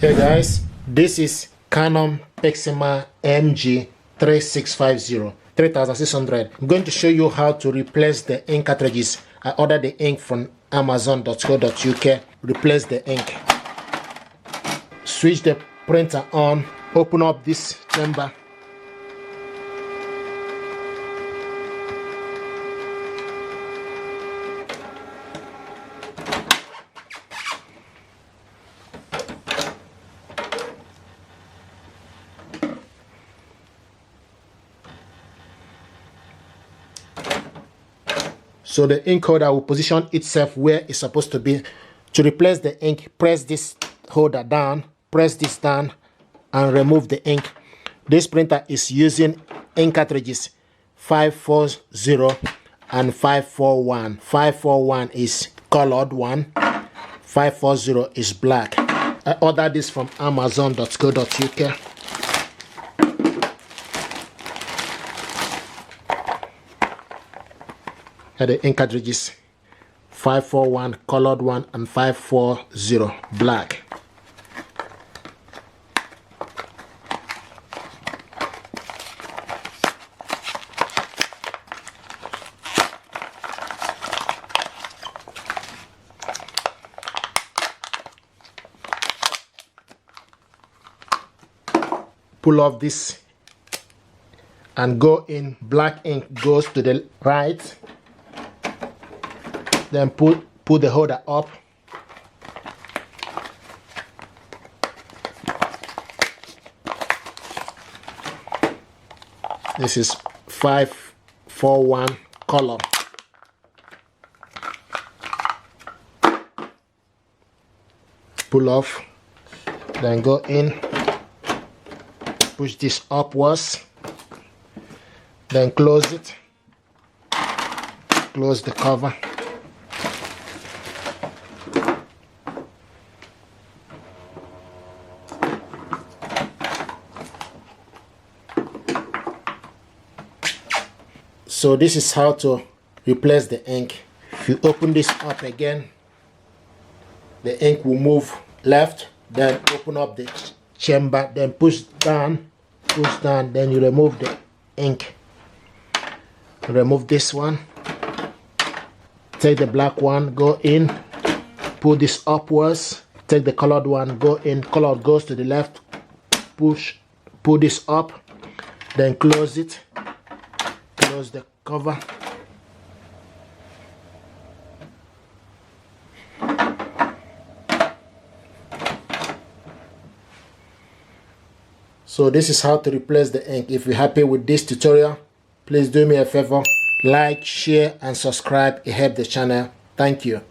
Hey guys, this is Canon PIXMA MG3600 3600. I'm going to show you how to replace the ink cartridges. I ordered the ink from amazon.co.uk. Replace the ink. Switch the printer on. Open up this chamber. So the ink holder will position itself where it's supposed to be. To replace the ink, press this holder down, press this down, and remove the ink. This printer is using ink cartridges 540 and 541. 541 is colored one, 540 is black. I ordered this from amazon.co.uk. The ink cartridges 541 colored one and 540 black. Pull off this and go in. Black ink goes to the right. Then pull the holder up. This is 541 color. Pull off. Then go in. Push this upwards. Then close it. Close the cover. So this is how to replace the ink. If you open this up again, the ink will move left, then open up the chamber, then push down, then you remove the ink. Remove this one. Take the black one, go in, pull this upwards, take the colored one, go in, colored goes to the left, pull this up, then close it. Close the cover. So this is how to replace the ink. If you're happy with this tutorial, please do me a favor, like, share and subscribe. It helps the channel. Thank you.